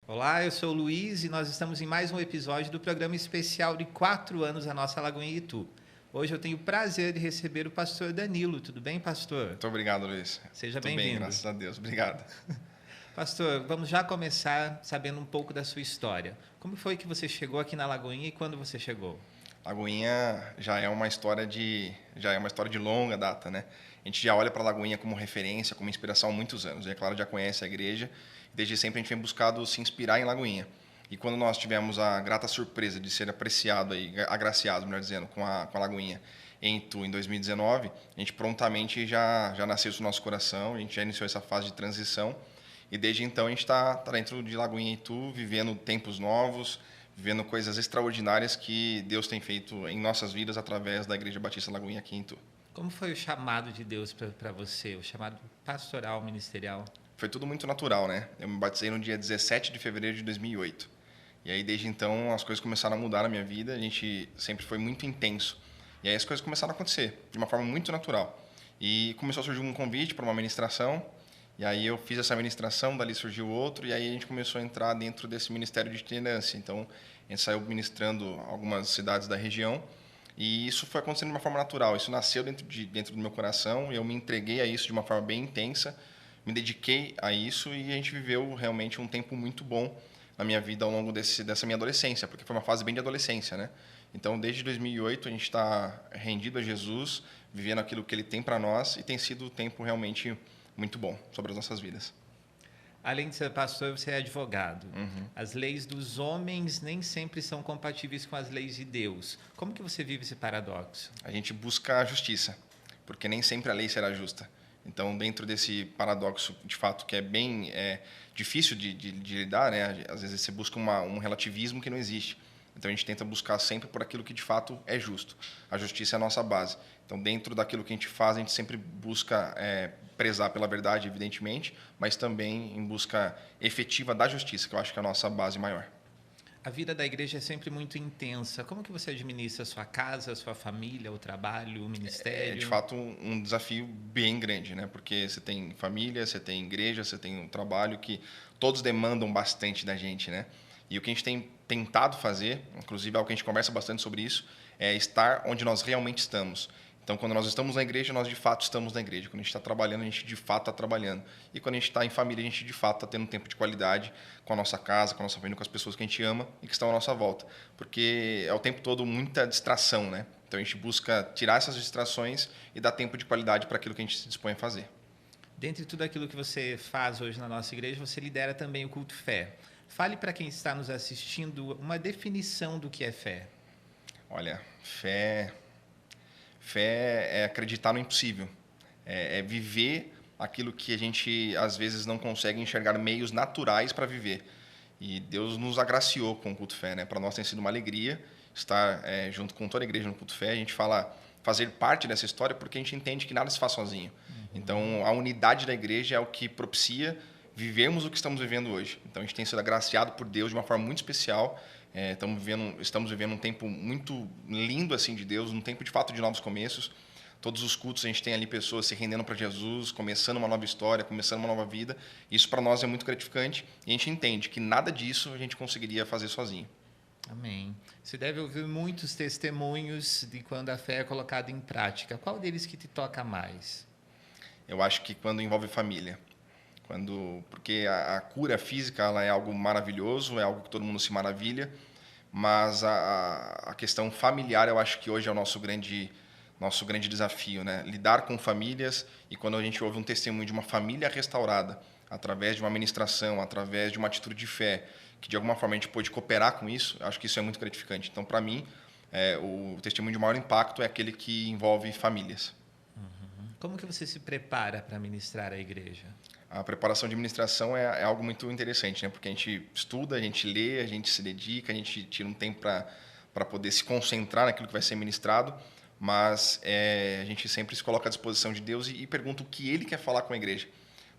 Olá, eu sou o Luiz e nós estamos em mais um episódio do programa especial de 4 anos da nossa Lagoinha Itu. Hoje eu tenho o prazer de receber o pastor Danilo. Tudo bem, pastor? Muito obrigado, Luiz. Seja Tudo bem, bem-vindo. graças a Deus. Obrigado. Pastor, vamos já começar sabendo um pouco da sua história. Como foi que você chegou aqui na Lagoinha e quando você chegou? Lagoinha já é uma história de longa data, né? A gente já olha para a Lagoinha como referência, como inspiração há muitos anos. E é claro, já conhece a igreja. Desde sempre a gente vem buscado se inspirar em Lagoinha. E quando nós tivemos a grata surpresa de ser apreciado aí, agraciado, melhor dizendo, com a Lagoinha em Itu em 2019, a gente prontamente já nasceu isso no nosso coração, a gente já iniciou essa fase de transição. E desde então a gente está dentro de Lagoinha e Itu, vivendo tempos novos, vivendo coisas extraordinárias que Deus tem feito em nossas vidas através da Igreja Batista Lagoinha aqui em Itu. Como foi o chamado de Deus para você, o chamado pastoral, ministerial? Foi tudo muito natural, né? Eu me batizei no dia 17 de fevereiro de 2008. E aí desde então as coisas começaram a mudar na minha vida, a gente sempre foi muito intenso. E aí as coisas começaram a acontecer de uma forma muito natural. E começou a surgir um convite para uma ministração. E aí eu fiz essa ministração, dali surgiu outro, e aí a gente começou a entrar dentro desse ministério de itinerância. Então, a gente saiu ministrando algumas cidades da região, e isso foi acontecendo de uma forma natural. Isso nasceu dentro do meu coração, e eu me entreguei a isso de uma forma bem intensa, me dediquei a isso, e a gente viveu realmente um tempo muito bom na minha vida ao longo dessa minha adolescência, porque foi uma fase bem de adolescência, né? Então, desde 2008, a gente está rendido a Jesus, vivendo aquilo que Ele tem para nós, e tem sido um tempo realmente muito bom sobre as nossas vidas. Além de ser pastor, você é advogado. Uhum. As leis dos homens nem sempre são compatíveis com as leis de Deus. Como que você vive esse paradoxo? A gente busca a justiça, porque nem sempre a lei será justa. Então, dentro desse paradoxo, de fato, que é bem difícil de lidar, né? Às vezes você busca um relativismo que não existe. Então, a gente tenta buscar sempre por aquilo que, de fato, é justo. A justiça é a nossa base. Então, dentro daquilo que a gente faz, a gente sempre busca prezar pela verdade, evidentemente, mas também em busca efetiva da justiça, que eu acho que é a nossa base maior. A vida da igreja é sempre muito intensa. Como que você administra a sua casa, a sua família, o trabalho, o É, de ministério? fato, um desafio bem grande, né? Porque você tem família, você tem igreja, você tem um trabalho que todos demandam bastante da gente, né? E o que a gente tem tentado fazer, inclusive é algo que a gente conversa bastante sobre isso, é estar onde nós realmente estamos. Então, quando nós estamos na igreja, nós de fato estamos na igreja. Quando a gente está trabalhando, a gente de fato está trabalhando. E quando a gente está em família, a gente de fato está tendo um tempo de qualidade com a nossa casa, com a nossa família, com as pessoas que a gente ama e que estão à nossa volta. Porque é o tempo todo muita distração, né? Então, a gente busca tirar essas distrações e dar tempo de qualidade para aquilo que a gente se dispõe a fazer. Dentre tudo aquilo que você faz hoje na nossa igreja, você lidera também o culto fé. Fale para quem está nos assistindo uma definição do que é fé. Olha, fé é acreditar no impossível. É viver aquilo que a gente, às vezes, não consegue enxergar meios naturais para viver. E Deus nos agraciou com o culto fé, né? Para nós tem sido uma alegria estar junto com toda a igreja no culto fé. A gente fala fazer parte dessa história porque a gente entende que nada se faz sozinho. Então, a unidade da igreja é o que propicia vivermos o que estamos vivendo hoje. Então, a gente tem sido agraciado por Deus de uma forma muito especial. Estamos vivendo um tempo muito lindo assim de Deus, um tempo de fato de novos começos. Todos os cultos a gente tem ali pessoas se rendendo para Jesus, começando uma nova história, começando uma nova vida. Isso para nós é muito gratificante e a gente entende que nada disso a gente conseguiria fazer sozinho. Amém. Você deve ouvir muitos testemunhos de quando a fé é colocada em prática. Qual deles que te toca mais? Eu acho que quando envolve família, porque a cura física ela é algo maravilhoso, é algo que todo mundo se maravilha, mas a questão familiar eu acho que hoje é o nosso grande desafio, né? Lidar com famílias, e quando a gente ouve um testemunho de uma família restaurada através de uma ministração, através de uma atitude de fé, que de alguma forma a gente pôde cooperar com isso, eu acho que isso é muito gratificante. Então, para mim, o testemunho de maior impacto é aquele que envolve famílias. Como que você se prepara para ministrar a igreja? A preparação de administração é algo muito interessante, né? Porque a gente estuda, a gente lê, a gente se dedica, a gente tira um tempo para poder se concentrar naquilo que vai ser ministrado, mas a gente sempre se coloca à disposição de Deus e pergunta o que Ele quer falar com a igreja.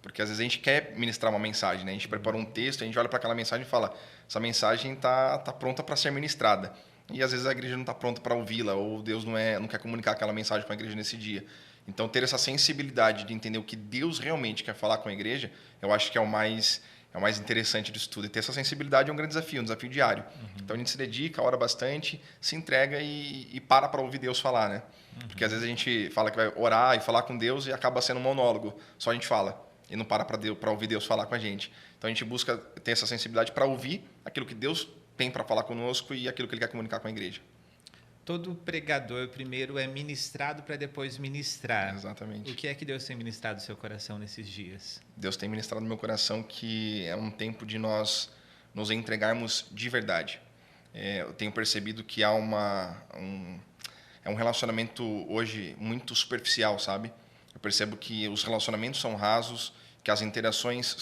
Porque às vezes a gente quer ministrar uma mensagem, né? A gente prepara um texto, a gente olha para aquela mensagem e fala, essa mensagem tá pronta para ser ministrada. E às vezes a igreja não está pronta para ouvi-la, ou Deus não quer comunicar aquela mensagem com a igreja nesse dia. Então, ter essa sensibilidade de entender o que Deus realmente quer falar com a igreja, eu acho que é o mais É o mais interessante disso tudo. E ter essa sensibilidade é um grande desafio, um desafio diário. Então a gente se dedica, ora bastante, se entrega e para ouvir Deus falar, né? Porque às vezes a gente fala que vai orar e falar com Deus e acaba sendo um monólogo. Só a gente fala e não para ouvir Deus falar com a gente. Então a gente busca ter essa sensibilidade para ouvir aquilo que Deus tem para falar conosco e aquilo que Ele quer comunicar com a igreja. Todo pregador primeiro é ministrado para depois ministrar. Exatamente. O que é que Deus tem ministrado no seu coração nesses dias? Deus tem ministrado no meu coração que é um tempo de nós nos entregarmos de verdade. Eu tenho percebido que há um relacionamento hoje muito superficial, sabe? Eu percebo que os relacionamentos são rasos, que as interações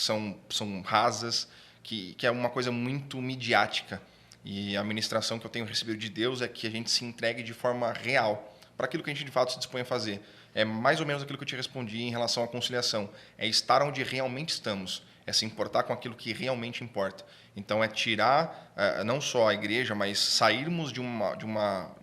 são rasas, que é uma coisa muito midiática. E a ministração que eu tenho recebido de Deus é que a gente se entregue de forma real para aquilo que a gente de fato se dispõe a fazer. É mais ou menos aquilo que eu te respondi em relação à conciliação. É estar onde realmente estamos. É se importar com aquilo que realmente importa. Então, é tirar não só a igreja, mas sairmos de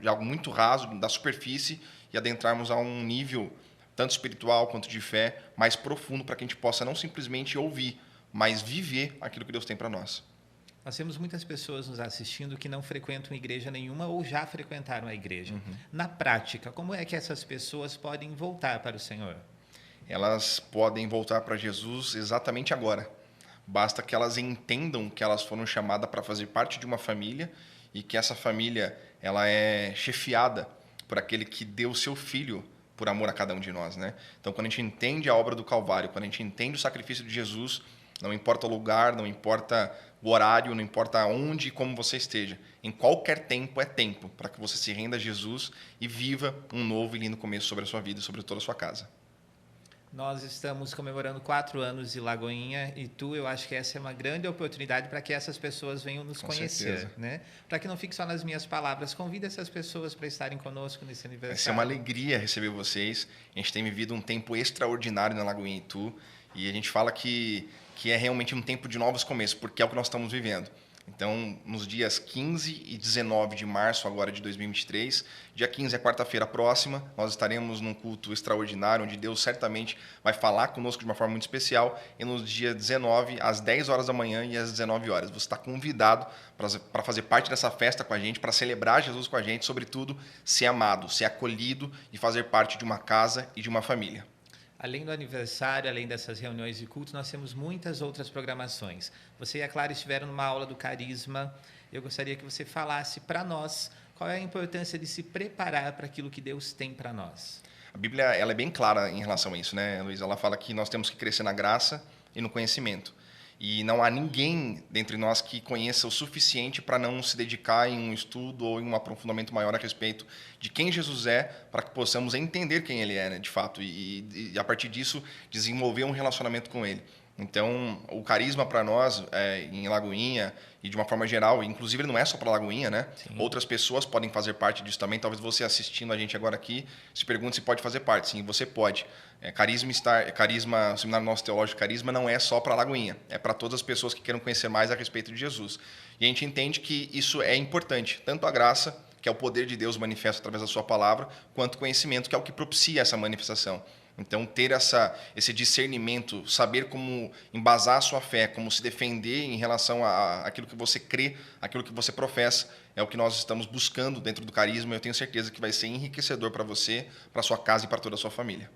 algo muito raso, da superfície, e adentrarmos a um nível, tanto espiritual quanto de fé, mais profundo, para que a gente possa não simplesmente ouvir, mas viver aquilo que Deus tem para nós. Nós temos muitas pessoas nos assistindo que não frequentam igreja nenhuma ou já frequentaram a igreja. Na prática, como é que essas pessoas podem voltar para o Senhor? Elas podem voltar para Jesus exatamente agora. Basta que elas entendam que elas foram chamadas para fazer parte de uma família e que essa família ela é chefiada por aquele que deu o seu filho por amor a cada um de nós, né? Então, quando a gente entende a obra do Calvário, quando a gente entende o sacrifício de Jesus, não importa o lugar, não importa o horário, não importa onde e como você esteja. Em qualquer tempo é tempo para que você se renda a Jesus e viva um novo e lindo começo sobre a sua vida e sobre toda a sua casa. Nós estamos comemorando 4 anos de Lagoinha e eu acho que essa é uma grande oportunidade para que essas pessoas venham nos conhecer, né? Para que não fique só nas minhas palavras. Convida essas pessoas para estarem conosco nesse aniversário. Vai ser uma alegria receber vocês. A gente tem vivido um tempo extraordinário na Lagoinha Itu e a gente fala que é realmente um tempo de novos começos, porque é o que nós estamos vivendo. Então, nos dias 15 e 19 de março agora de 2023, dia 15 é quarta-feira próxima, nós estaremos num culto extraordinário, onde Deus certamente vai falar conosco de uma forma muito especial, e no dia 19, às 10 horas da manhã e às 19 horas. Você está convidado para fazer parte dessa festa com a gente, para celebrar Jesus com a gente, sobretudo, ser amado, ser acolhido e fazer parte de uma casa e de uma família. Além do aniversário, além dessas reuniões de culto, nós temos muitas outras programações. Você e a Clara estiveram numa aula do Carisma. Eu gostaria que você falasse para nós qual é a importância de se preparar para aquilo que Deus tem para nós. A Bíblia ela é bem clara em relação a isso, né, Luiz? Ela fala que nós temos que crescer na graça e no conhecimento. E não há ninguém dentre nós que conheça o suficiente para não se dedicar em um estudo ou em um aprofundamento maior a respeito de quem Jesus é, para que possamos entender quem Ele é, né, de fato, e a partir disso desenvolver um relacionamento com Ele. Então, o carisma para nós, em Lagoinha, e de uma forma geral, inclusive ele não é só para Lagoinha, né? Sim. Outras pessoas podem fazer parte disso também. Talvez você assistindo a gente agora aqui se pergunte se pode fazer parte. Sim, você pode. Carisma, o Seminário Nosso Teológico Carisma não é só para Lagoinha, é para todas as pessoas que queiram conhecer mais a respeito de Jesus. E a gente entende que isso é importante, tanto a graça, que é o poder de Deus manifesto através da sua palavra, quanto o conhecimento, que é o que propicia essa manifestação. Então, ter esse discernimento, saber como embasar a sua fé, como se defender em relação àquilo que você crê, aquilo que você professa, é o que nós estamos buscando dentro do carisma. Eu tenho certeza que vai ser enriquecedor para você, para sua casa e para toda a sua família.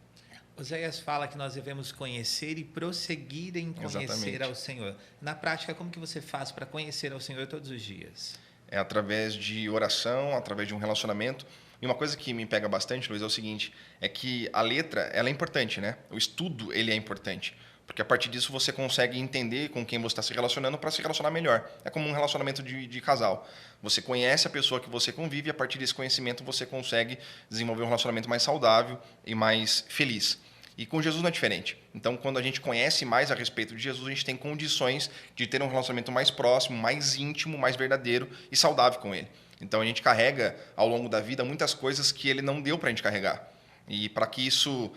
Oséias fala que nós devemos conhecer e prosseguir em conhecer Exatamente. Ao Senhor. Na prática, como que você faz para conhecer ao Senhor todos os dias? É através de oração, através de um relacionamento. E uma coisa que me pega bastante, Luiz, é o seguinte, é que a letra ela é importante, né? O estudo ele é importante, porque a partir disso você consegue entender com quem você está se relacionando para se relacionar melhor. É como um relacionamento de casal. Você conhece a pessoa que você convive e a partir desse conhecimento você consegue desenvolver um relacionamento mais saudável e mais feliz. E com Jesus não é diferente. Então, quando a gente conhece mais a respeito de Jesus, a gente tem condições de ter um relacionamento mais próximo, mais íntimo, mais verdadeiro e saudável com Ele. Então, a gente carrega, ao longo da vida, muitas coisas que Ele não deu para a gente carregar. E para que isso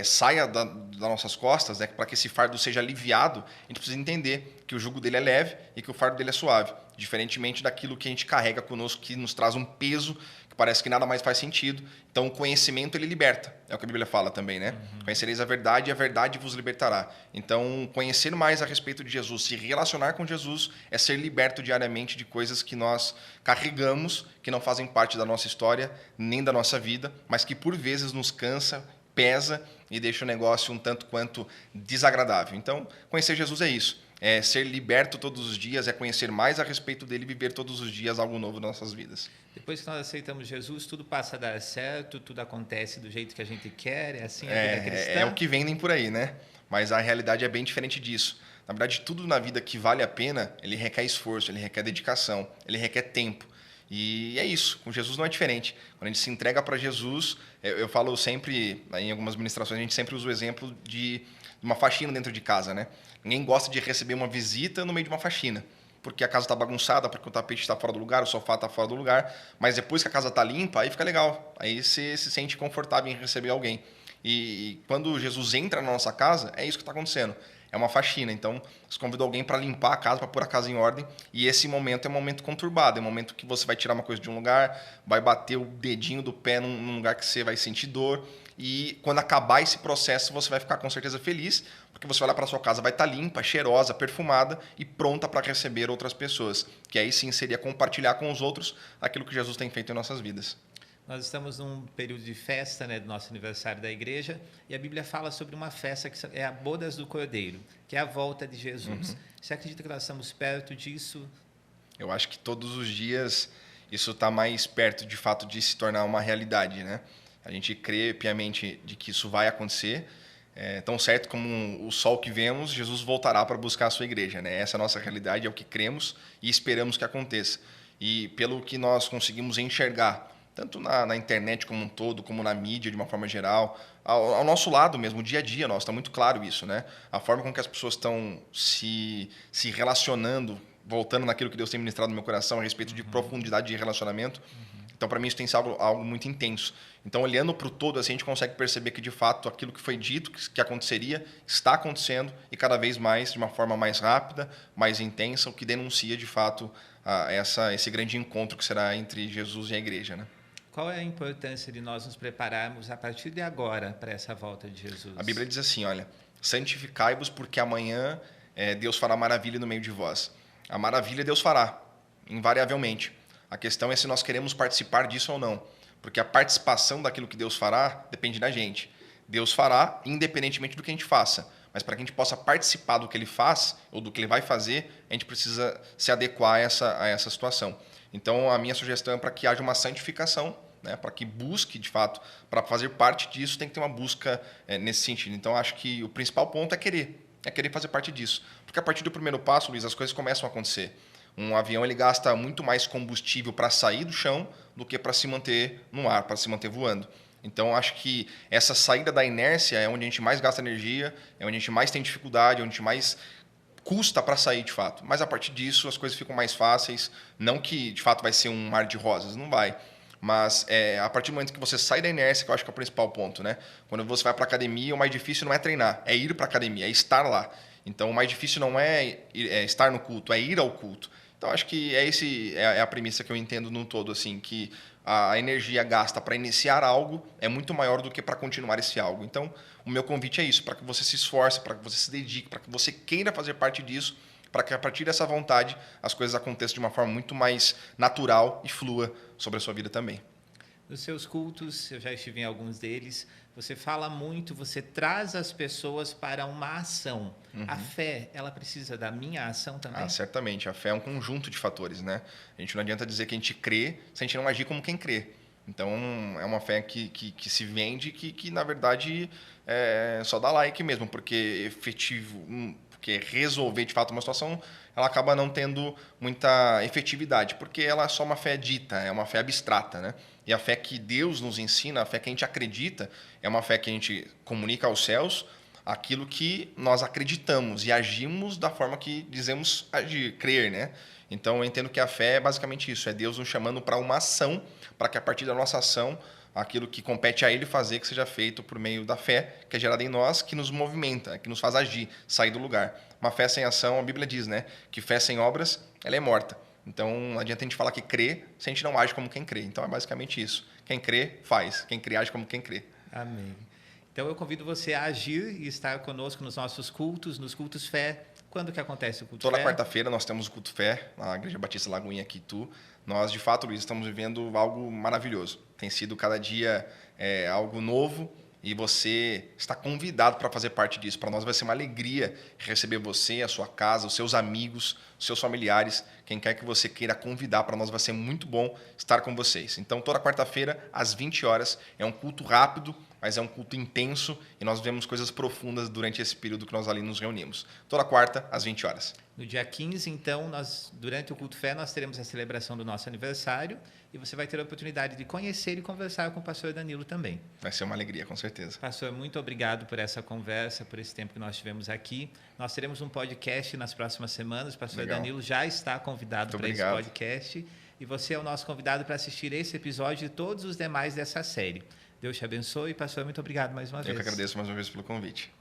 saia das nossas costas, né, para que esse fardo seja aliviado, a gente precisa entender que o jugo dele é leve e que o fardo dele é suave. Diferentemente daquilo que a gente carrega conosco, que nos traz um peso, que parece que nada mais faz sentido. Então, o conhecimento, ele liberta. É o que a Bíblia fala também, né? Conhecereis a verdade e a verdade vos libertará. Então, conhecer mais a respeito de Jesus, se relacionar com Jesus, é ser liberto diariamente de coisas que nós carregamos, que não fazem parte da nossa história, nem da nossa vida, mas que por vezes nos cansa, pesa e deixa o negócio um tanto quanto desagradável. Então, conhecer Jesus é isso. É ser liberto todos os dias, é conhecer mais a respeito dele e viver todos os dias algo novo nas nossas vidas. Depois que nós aceitamos Jesus, tudo passa a dar certo, tudo acontece do jeito que a gente quer, é assim a vida cristã? É o que vendem por aí, né? Mas a realidade é bem diferente disso. Na verdade, tudo na vida que vale a pena, ele requer esforço, ele requer dedicação, ele requer tempo. E é isso, com Jesus não é diferente. Quando a gente se entrega para Jesus, eu falo sempre, em algumas ministrações, a gente sempre usa o exemplo de uma faxina dentro de casa, né? Ninguém gosta de receber uma visita no meio de uma faxina, porque a casa está bagunçada, porque o tapete está fora do lugar, o sofá está fora do lugar, mas depois que a casa está limpa, aí fica legal, aí você se sente confortável em receber alguém. E quando Jesus entra na nossa casa, é isso que está acontecendo. É uma faxina, então você convida alguém para limpar a casa, para pôr a casa em ordem, e esse momento é um momento conturbado, é um momento que você vai tirar uma coisa de um lugar, vai bater o dedinho do pé num lugar que você vai sentir dor, e quando acabar esse processo você vai ficar com certeza feliz, porque você vai lá para sua casa, vai estar limpa, cheirosa, perfumada e pronta para receber outras pessoas, que aí sim seria compartilhar com os outros aquilo que Jesus tem feito em nossas vidas. Nós estamos num período de festa, né, do nosso aniversário da igreja, e a Bíblia fala sobre uma festa que é a Bodas do Cordeiro, que é a volta de Jesus. Você acredita que nós estamos perto disso? Eu acho que todos os dias isso está mais perto, de fato, de se tornar uma realidade, né? A gente crê piamente de que isso vai acontecer. Tão certo como o sol que vemos, Jesus voltará para buscar a sua igreja, né? Essa é a nossa realidade, é o que cremos e esperamos que aconteça. E pelo que nós conseguimos enxergar, tanto na internet como um todo, como na mídia de uma forma geral, ao nosso lado mesmo, o dia a dia nosso, está muito claro isso, né? A forma com que as pessoas estão se relacionando, voltando naquilo que Deus tem ministrado no meu coração a respeito de profundidade de relacionamento. Então, para mim, isso tem sido algo muito intenso. Então, olhando para o todo, assim, a gente consegue perceber que, de fato, aquilo que foi dito, que aconteceria, está acontecendo e cada vez mais, de uma forma mais rápida, mais intensa, o que denuncia, de fato, esse grande encontro que será entre Jesus e a igreja, né? Qual é a importância de nós nos prepararmos a partir de agora para essa volta de Jesus? A Bíblia diz assim, olha, santificai-vos porque amanhã Deus fará maravilha no meio de vós. A maravilha Deus fará, invariavelmente. A questão é se nós queremos participar disso ou não, porque a participação daquilo que Deus fará depende da gente. Deus fará independentemente do que a gente faça, mas para que a gente possa participar do que Ele faz ou do que Ele vai fazer, a gente precisa se adequar a essa situação. Então, a minha sugestão é para que haja uma santificação, né, para que busque, de fato, para fazer parte disso, tem que ter uma busca nesse sentido. Então, acho que o principal ponto é querer fazer parte disso. Porque a partir do primeiro passo, Luiz, as coisas começam a acontecer. Um avião ele gasta muito mais combustível para sair do chão do que para se manter no ar, para se manter voando. Então, acho que essa saída da inércia é onde a gente mais gasta energia, é onde a gente mais tem dificuldade, onde a gente mais custa para sair, de fato. Mas, a partir disso, as coisas ficam mais fáceis. Não que, de fato, vai ser um mar de rosas, não vai. Mas a partir do momento que você sai da inércia, que eu acho que é o principal ponto, né? Quando você vai para a academia, o mais difícil não é treinar, é ir para a academia, é estar lá. Então, o mais difícil não é estar no culto, é ir ao culto. Então, acho que é a premissa que eu entendo no todo, assim, que a energia gasta para iniciar algo é muito maior do que para continuar esse algo. Então, o meu convite é isso, para que você se esforce, para que você se dedique, para que você queira fazer parte disso, para que a partir dessa vontade as coisas aconteçam de uma forma muito mais natural e flua sobre a sua vida também. Nos seus cultos, eu já estive em alguns deles, você fala muito, você traz as pessoas para uma ação. A fé, ela precisa da minha ação também? Certamente. A fé é um conjunto de fatores, né? A gente não adianta dizer que a gente crê se a gente não agir como quem crê. Então, é uma fé que se vende, que na verdade, só dá like mesmo, porque porque resolver de fato uma situação, ela acaba não tendo muita efetividade, porque ela é só uma fé dita, é uma fé abstrata, né? E a fé que Deus nos ensina, a fé que a gente acredita, é uma fé que a gente comunica aos céus aquilo que nós acreditamos e agimos da forma que dizemos agir, crer, né? Então, eu entendo que a fé é basicamente isso, é Deus nos chamando para uma ação, para que a partir da nossa ação, aquilo que compete a Ele fazer, que seja feito por meio da fé, que é gerada em nós, que nos movimenta, que nos faz agir, sair do lugar. Uma fé sem ação, a Bíblia diz, né? Que fé sem obras, ela é morta. Então, não adianta a gente falar que crê se a gente não age como quem crê. Então, é basicamente isso. Quem crê, faz. Quem crê, age como quem crê. Amém. Então, eu convido você a agir e estar conosco nos nossos cultos, nos cultos fé. Quando que acontece o culto Toda fé? quarta-feira nós temos o culto fé na Igreja Batista Lagoinha aqui, Nós, de fato, Luiz, estamos vivendo algo maravilhoso. Tem sido cada dia algo novo e você está convidado para fazer parte disso. Para nós vai ser uma alegria receber você, a sua casa, os seus amigos, os seus familiares, quem quer que você queira convidar. Para nós vai ser muito bom estar com vocês. Então, toda quarta-feira, às 20 horas, é um culto rápido, mas é um culto intenso e nós vemos coisas profundas durante esse período que nós ali nos reunimos. Toda quarta, às 20 horas. No dia 15, então, durante o culto fé, nós teremos a celebração do nosso aniversário e você vai ter a oportunidade de conhecer e conversar com o pastor Danilo também. Vai ser uma alegria, com certeza. Pastor, muito obrigado por essa conversa, por esse tempo que nós tivemos aqui. Nós teremos um podcast nas próximas semanas. O pastor Legal. Danilo já está convidado para esse podcast. E você é o nosso convidado para assistir esse episódio e todos os demais dessa série. Deus te abençoe. Pastor, muito obrigado mais uma vez. Eu que agradeço mais uma vez pelo convite.